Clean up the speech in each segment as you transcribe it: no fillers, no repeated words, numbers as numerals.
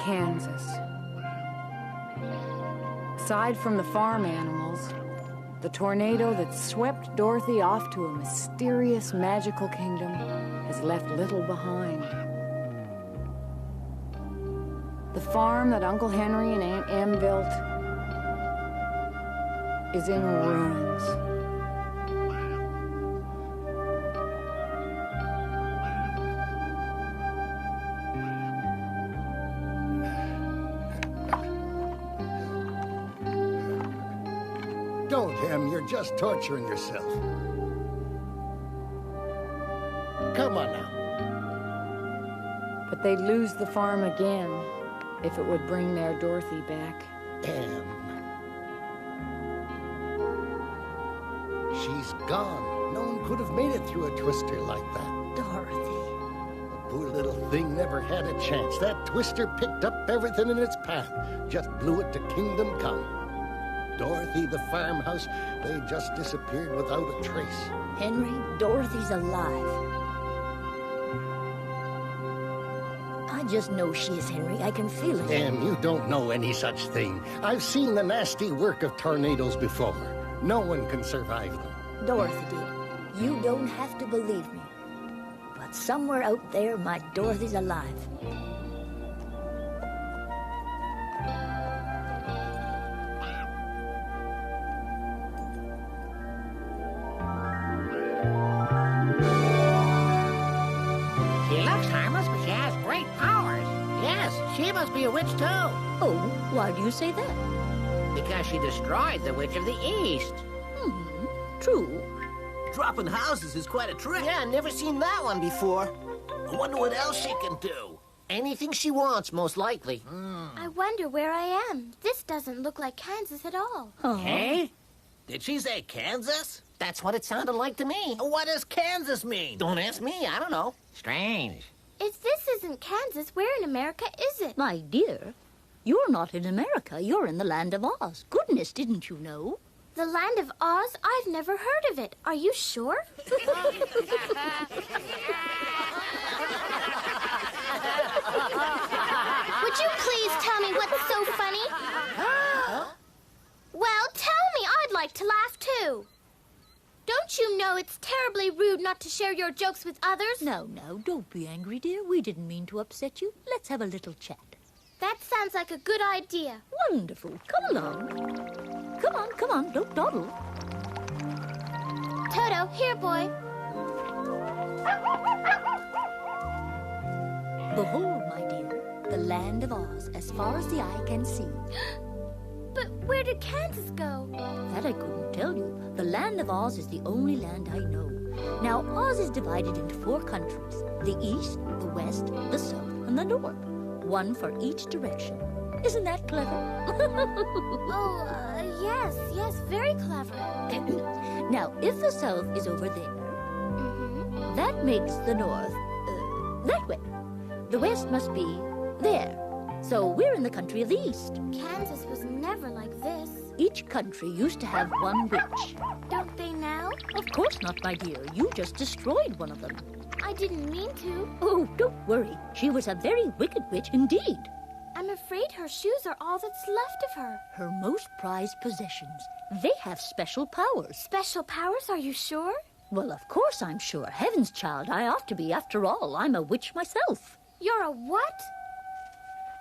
Kansas. Aside from the farm animals, the tornado that swept Dorothy off to a mysterious, magical kingdom has left little behind. The farm that Uncle Henry and Aunt Em built is in ruins. Don't, Em. You're just torturing yourself. Come on now. But they'd lose the farm again if it would bring their Dorothy back. Em. She's gone. No one could have made it through a twister like that. Dorothy. The poor little thing never had a chance. That twister picked up everything in its path. Just blew it to kingdom come. Dorothy, the farmhouse, they just disappeared without a trace. Henry, Dorothy's alive. I just know she is, Henry. I can feel it. Em, you don't know any such thing. I've seen the nasty work of tornadoes before. No one can survive them. Dorothy did. You don't have to believe me. But somewhere out there, my Dorothy's alive. She must be a witch, too. Oh, why do you say that? Because she destroyed the Witch of the East. True. Dropping houses is quite a trick. Yeah, never seen that one before. I wonder what else she can do. Anything she wants, most likely. I wonder where I am. This doesn't look like Kansas at all. Hey? Did she say Kansas? That's what it sounded like to me. What does Kansas mean? Don't ask me, I don't know. Strange. If this isn't Kansas, where in America is it? My dear, you're not in America. You're in the land of Oz. Goodness, didn't you know? The land of Oz? I've never heard of it. Are you sure? Would you please tell me what's so funny? Well, tell me. I'd like to laugh, too. Don't you know it's terribly rude not to share your jokes with others? No, don't be angry, dear. We didn't mean to upset you. Let's have a little chat. That sounds like a good idea. Wonderful. Come along. Come on. Don't dawdle. Toto, here, boy. Behold, my dear, the land of Oz, as far as the eye can see. But where did Kansas go? That I couldn't tell you. The land of Oz is the only land I know. Now, Oz is divided into 4 countries. The East, the West, the South, and the North. One for each direction. Isn't that clever? Yes, very clever. Now, if the South is over there, that makes the North that way. The West must be there. So we're in the country of the East. Kansas was never like this. Each country used to have one witch. Don't they now? Of course not, my dear. You just destroyed one of them. I didn't mean to. Oh, don't worry. She was a very wicked witch indeed. I'm afraid her shoes are all that's left of her. Her most prized possessions. They have special powers. Special powers? Are you sure? Well, of course I'm sure. Heaven's child, I ought to be. After all, I'm a witch myself. You're a what?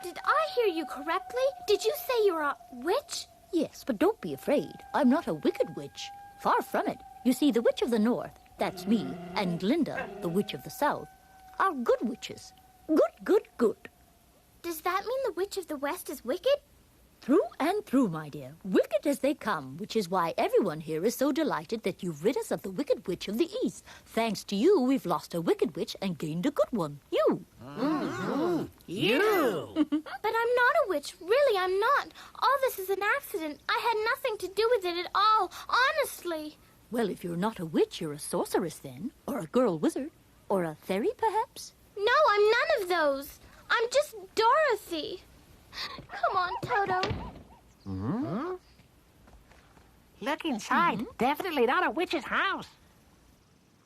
Did I hear you correctly? Did you say you're a witch? Yes, but don't be afraid. I'm not a wicked witch. Far from it. You see, the Witch of the North, that's me, and Glinda, the Witch of the South, are good witches. Good. Does that mean the Witch of the West is wicked? Through and through, my dear. Wicked as they come, which is why everyone here is so delighted that you've rid us of the Wicked Witch of the East. Thanks to you, we've lost a wicked witch and gained a good one. You. You! But I'm not a witch. Really, I'm not. All this is an accident. I had nothing to do with it at all. Honestly. Well, if you're not a witch, you're a sorceress then. Or a girl wizard. Or a fairy, perhaps? No, I'm none of those. I'm just Dorothy. Come on, Toto. Look inside. Definitely not a witch's house.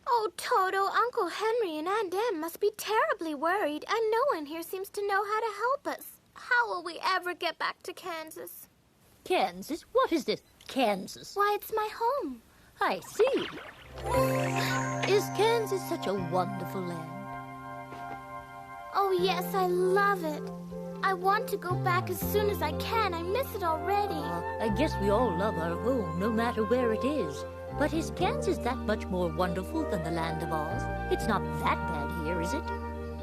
Oh, Toto, Uncle Henry and Aunt Em must be terribly worried, and no one here seems to know how to help us. How will we ever get back to Kansas? Kansas? What is this? Kansas? Why, it's my home. I see. Is Kansas such a wonderful land? Oh, yes, I love it. I want to go back as soon as I can. I miss it already. I guess we all love our home, no matter where it is. But is Kansas that much more wonderful than the land of Oz? It's not that bad here, is it?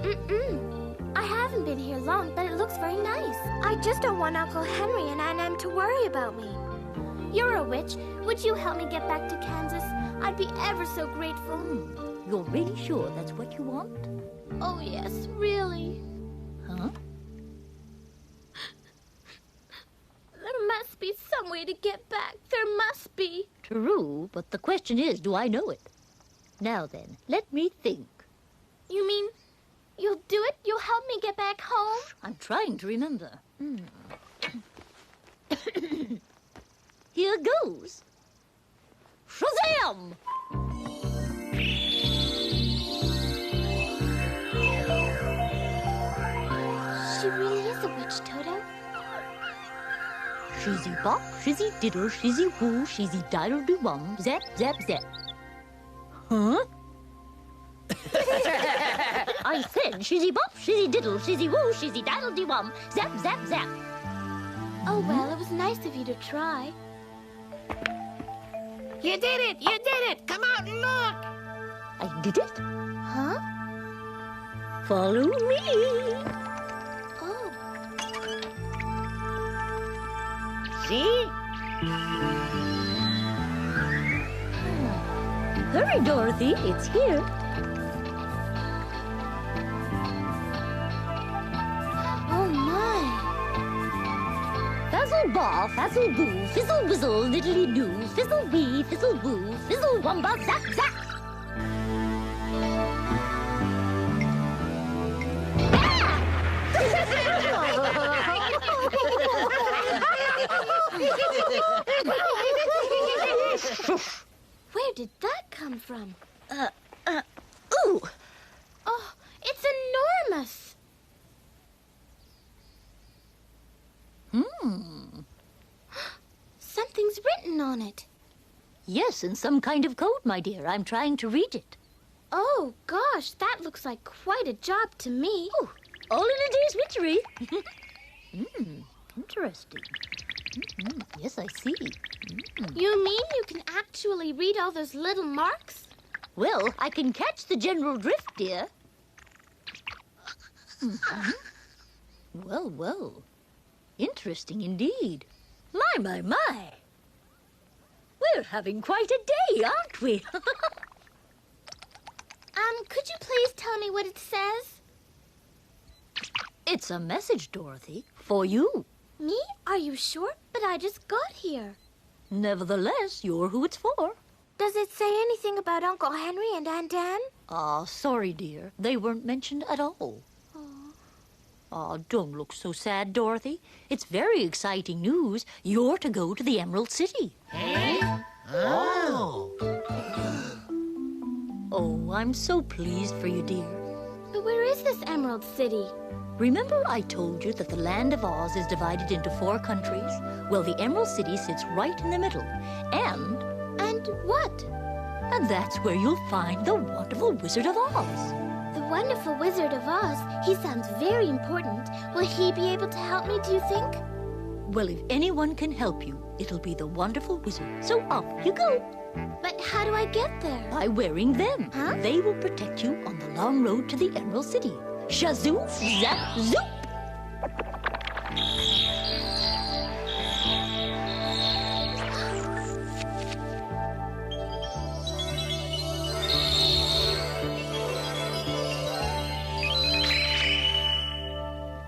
Mm-mm. I haven't been here long, but it looks very nice. I just don't want Uncle Henry and Aunt Em to worry about me. You're a witch. Would you help me get back to Kansas? I'd be ever so grateful. You're really sure that's what you want? Oh, yes, really. Huh? There must be some way to get back. There must be. True, but the question is, do I know it? Now then, let me think. You mean you'll do it? You'll help me get back home? I'm trying to remember. Here goes. Shazam! She really is a witch, Toto. Shizzy bop, shizzy diddle, shizzy woo, shizzy diddle do wum, zap, zap, zap. Huh? I said shizzy bop, shizzy diddle, shizzy woo, shizzy diddle do wum, zap, zap, zap. Oh, well, it was nice of you to try. You did it! You did it! Come out and look! I did it? Huh? Follow me. Oh. See? Hurry, Dorothy, it's here. Oh, my. Fazzle bar, fazzle boo, fizzle whizzle, diddly doo, fizzle wee, fizzle woo, fizzle wumba, zap, zap. Where did that come from? Ooh, Oh, it's enormous. Something's written on it. yes, in some kind of code, my dear. I'm trying to read it. Oh, gosh, that looks like quite a job to me. Oh, all in a day's witchery. Interesting. Yes, I see. You mean you can actually read all those little marks? Well, I can catch the general drift, dear. Well, well. Interesting indeed. My, my. We're having quite a day, aren't we? Could you please tell me what it says? It's a message, Dorothy, for you. Me? Are you sure? But I just got here. Nevertheless, you're who it's for. Does it say anything about Uncle Henry and Aunt Anne? Sorry, dear. They weren't mentioned at all. Don't look so sad, Dorothy. It's very exciting news. You're to go to the Emerald City. Oh. Oh, I'm so pleased for you, dear. But where is this Emerald City? Remember I told you that the land of Oz is divided into 4 countries? Well, the Emerald City sits right in the middle. And What? that's where you'll find the wonderful Wizard of Oz. The wonderful Wizard of Oz. He sounds very important. Will he be able to help me, do you think? Well, if anyone can help you, it'll be the wonderful wizard. So off you go. But how do I get there? By wearing them. Huh? They will protect you on the long road to the Emerald City. Shazoo, zap, zoop.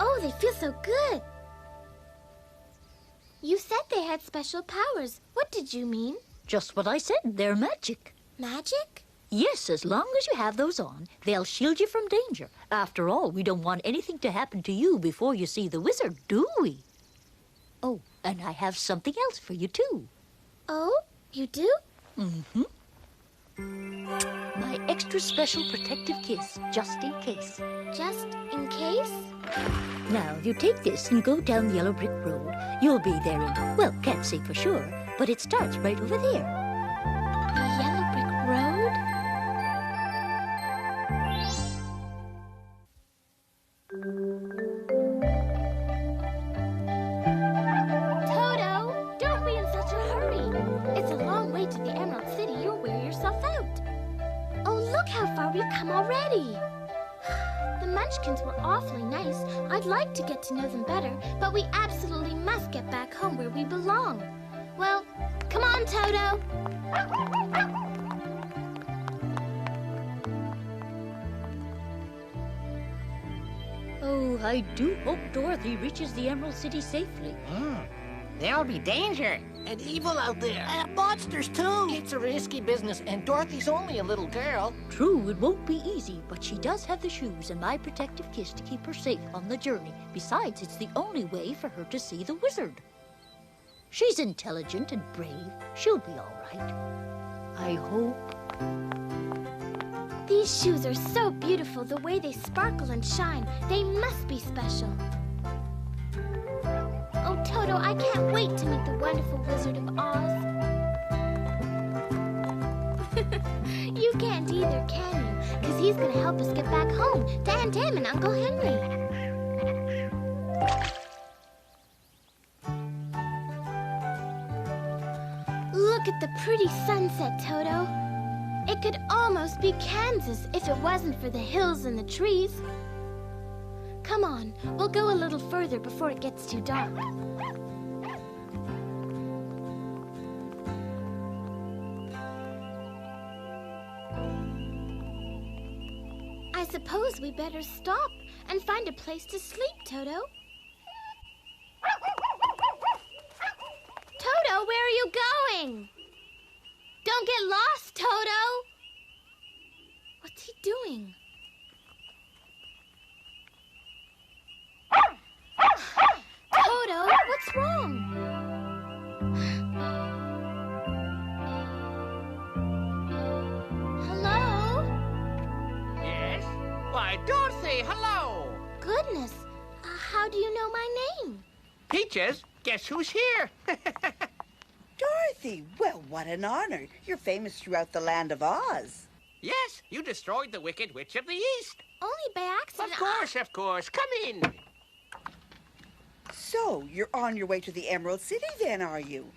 Oh, they feel so good. You said they had special powers. What did you mean? Just what I said. They're magic. Magic? Yes, as long as you have those on, they'll shield you from danger. After all, we don't want anything to happen to you before you see the wizard, do we? Oh, and I have something else for you, too. Oh, you do? Mm-hmm. My extra special protective kiss, just in case. Just in case? Now, if you take this and go down the yellow brick road, you'll be there in, well, can't say for sure, but it starts right over there. The yellow brick road? Toto, don't be in such a hurry. It's a long way to the Emerald City. You'll wear yourself out. Oh, look how far we've come already. The Munchkins were awfully nice. I'd like to get to know them better, but we absolutely must get back home where we belong. Well, come on, Toto. Oh, I do hope Dorothy reaches the Emerald City safely. There'll be danger. And evil out there. Monsters, too. It's a risky business, and Dorothy's only a little girl. True, it won't be easy, but she does have the shoes and my protective kiss to keep her safe on the journey. Besides, it's the only way for her to see the wizard. She's intelligent and brave. She'll be all right. I hope. These shoes are so beautiful, the way they sparkle and shine. They must be special. Oh, Toto, I can't wait to meet the wonderful Wizard of Oz. You can't either, can you? Because he's going to help us get back home to Aunt Em and Uncle Henry. Look at the pretty sunset, Toto. It could almost be Kansas if it wasn't for the hills and the trees. Come on, we'll go a little further before it gets too dark. I suppose we better stop and find a place to sleep, Toto. Toto, where are you going? Don't get lost, Toto! What's he doing? Toto, what's wrong? Hello? Yes? Why, Dorothy, hello! Goodness, how do you know my name? Peaches, guess who's here? Dorothy, well, what an honor. You're famous throughout the land of Oz. Yes, you destroyed the Wicked Witch of the East. Only by accident. Of course. Come in. So, you're on your way to the Emerald City then, are you?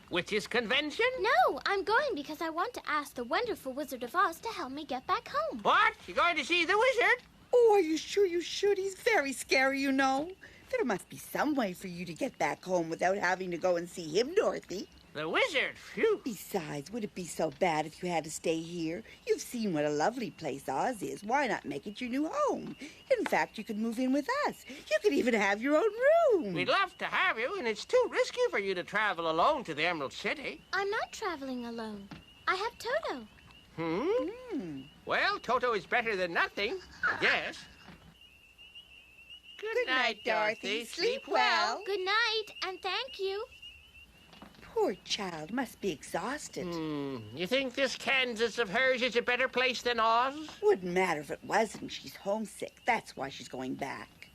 Witches' convention? No, I'm going because I want to ask the wonderful Wizard of Oz to help me get back home. What? You going to see the wizard? Oh, are you sure you should? He's very scary, you know. There must be some way for you to get back home without having to go and see him, Dorothy. The wizard? Phew. Besides, would it be so bad if you had to stay here? You've seen what a lovely place Oz is. Why not make it your new home? In fact, you could move in with us. You could even have your own room. We'd love to have you, and it's too risky for you to travel alone to the Emerald City. I'm not traveling alone. I have Toto. Well, Toto is better than nothing, I guess. Good night, Dorothy. Sleep well. Good night, and thank you. Poor child must be exhausted. You think this Kansas of hers is a better place than Oz? Wouldn't matter if it wasn't. She's homesick. That's why she's going back.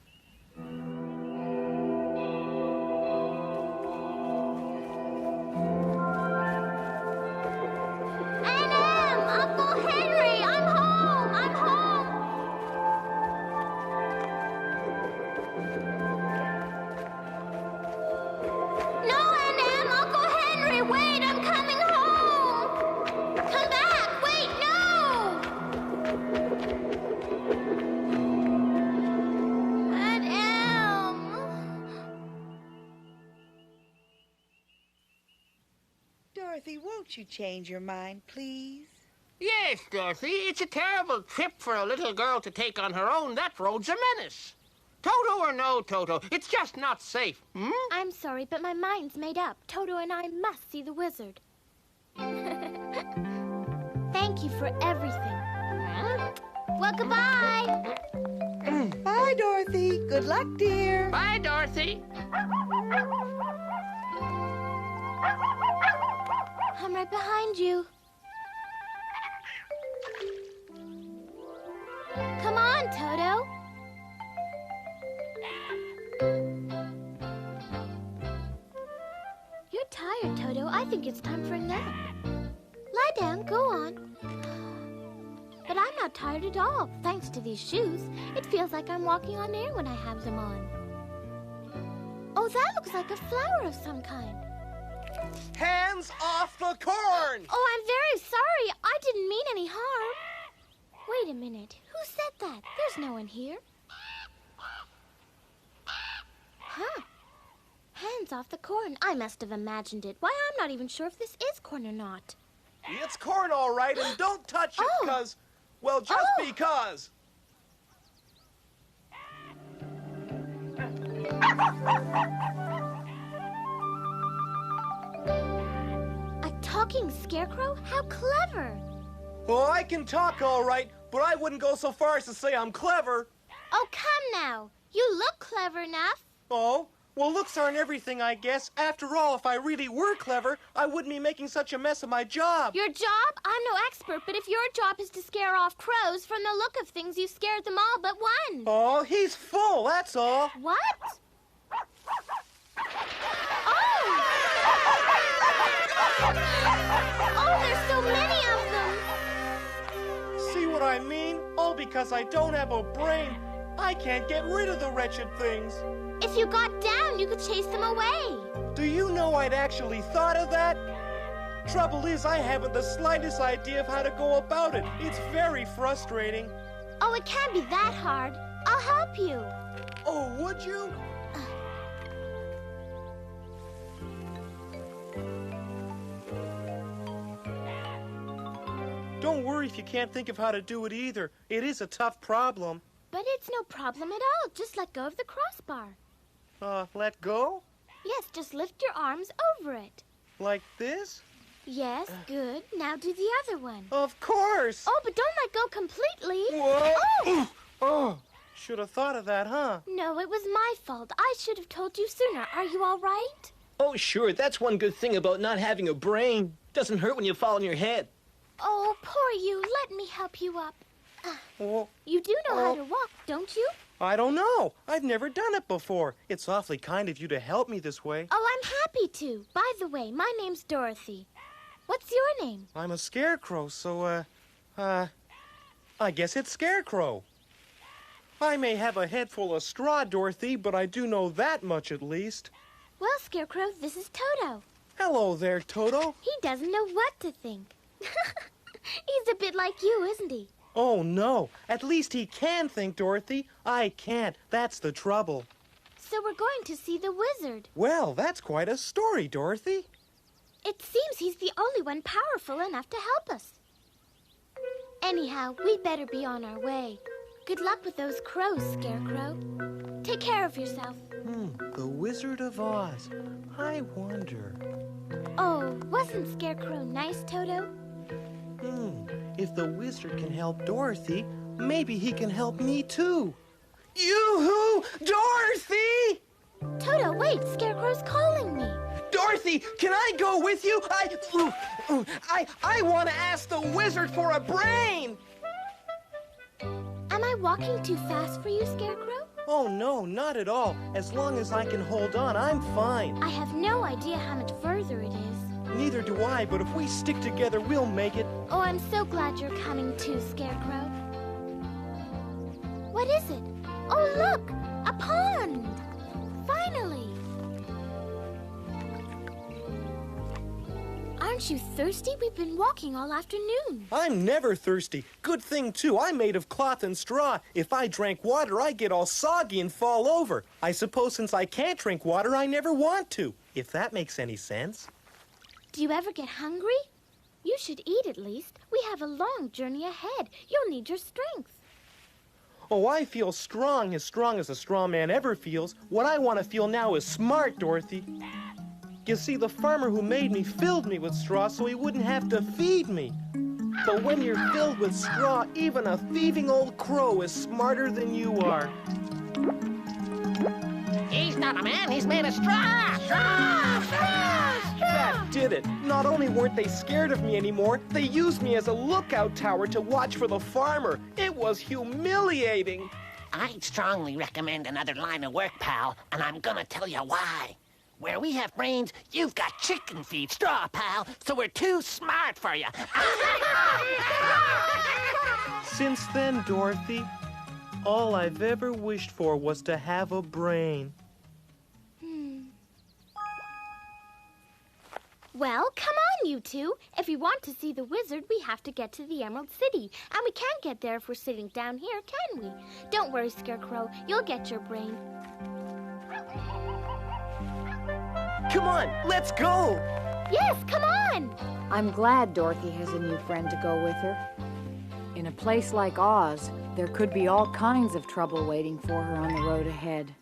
Aunt Em! Uncle Henry! I'm home! I'm home! No, Aunt Em! Uncle Henry! Wait! I'm coming home! Come back! Wait! No! Aunt Em! Dorothy, won't you change your mind, please? Yes, Dorothy. It's a terrible trip for a little girl to take on her own. That road's a menace. Toto or no Toto, it's just not safe. I'm sorry, but my mind's made up. Toto and I must see the wizard. Thank you for everything. Well, goodbye. Bye, Dorothy. Good luck, dear. Bye, Dorothy. I'm right behind you. Come on, Toto. You're tired, Toto. I think it's time for a nap. Lie down, go on. But I'm not tired at all. Thanks to these shoes, it feels like I'm walking on air when I have them on. Oh, that looks like a flower of some kind. Hands off the corn! Oh, I'm very sorry. I didn't mean any harm. Wait a minute. Who said that? There's no one here. Huh. Hands off the corn. I must have imagined it. Why, I'm not even sure if this is corn or not. It's corn, all right, and don't touch it, Oh. because, well, just because. A talking scarecrow? How clever! Well, I can talk all right, but I wouldn't go so far as to say I'm clever. Oh, come now. You look clever enough. Oh? Well, looks aren't everything, I guess. After all, if I really were clever, I wouldn't be making such a mess of my job. Your job? I'm no expert, but if your job is to scare off crows, from the look of things, you scared them all but one. Oh, he's full, that's all. What? Oh! Oh, there's so many of them! See what I mean? All because I don't have a brain. I can't get rid of the wretched things. If you got down, you could chase them away. Do you know I'd actually thought of that? Trouble is, I haven't the slightest idea of how to go about it. It's very frustrating. Oh, it can't be that hard. I'll help you. Oh, would you? Don't worry if you can't think of how to do it either. It is a tough problem. But it's no problem at all. Just let go of the crossbar. Let go? Yes, just lift your arms over it. Like this? Yes, good. Now do the other one. Of course! Oh, but don't let go completely. Whoa! Oh! Oh! Should have thought of that, huh? No, it was my fault. I should have told you sooner. Are you all right? Oh, sure. That's one good thing about not having a brain. Doesn't hurt when you fall on your head. Oh, poor you. Let me help you up. Oh, You do know how to walk, don't you? I don't know. I've never done it before. It's awfully kind of you to help me this way. Oh, I'm happy to. By the way, my name's Dorothy. What's your name? I'm a scarecrow, so, I guess it's Scarecrow. I may have a head full of straw, Dorothy, but I do know that much at least. Well, Scarecrow, this is Toto. Hello there, Toto. He doesn't know what to think. He's a bit like you, isn't he? Oh, no. At least he can think, Dorothy. I can't. That's the trouble. So we're going to see the wizard. Well, that's quite a story, Dorothy. It seems he's the only one powerful enough to help us. Anyhow, we'd better be on our way. Good luck with those crows, Scarecrow. Take care of yourself. The Wizard of Oz. I wonder. Oh, wasn't Scarecrow nice, Toto? If the wizard can help Dorothy, maybe he can help me too. Yoo-hoo! Dorothy! Toto, wait, Scarecrow's calling me. Dorothy, can I go with you? I want to ask the wizard for a brain! Am I walking too fast for you, Scarecrow? Oh, no, not at all. As long as I can hold on, I'm fine. I have no idea how much further it is. Neither do I, but if we stick together, we'll make it. Oh, I'm so glad you're coming too, Scarecrow. What is it? Oh, look! A pond! Finally! Aren't you thirsty? We've been walking all afternoon. I'm never thirsty. Good thing, too. I'm made of cloth and straw. If I drank water, I'd get all soggy and fall over. I suppose since I can't drink water, I never want to. If that makes any sense. Do you ever get hungry? You should eat at least. We have a long journey ahead. You'll need your strength. Oh, I feel as strong as a straw man ever feels. What I want to feel now is smart, Dorothy. You see, the farmer who made me filled me with straw so he wouldn't have to feed me. But when you're filled with straw, even a thieving old crow is smarter than you are. He's not a man, he's made of straw! Straw! Straw! That did it. Not only weren't they scared of me anymore, they used me as a lookout tower to watch for the farmer. It was humiliating. I'd strongly recommend another line of work, pal, and I'm gonna tell you why. Where we have brains, you've got chicken feed straw, pal, so we're too smart for you. Since then, Dorothy, all I've ever wished for was to have a brain. Well, come on, you two. If we want to see the wizard, we have to get to the Emerald City. And we can't get there if we're sitting down here, can we? Don't worry, Scarecrow. You'll get your brain. Come on, let's go! Yes, come on! I'm glad Dorothy has a new friend to go with her. In a place like Oz, there could be all kinds of trouble waiting for her on the road ahead.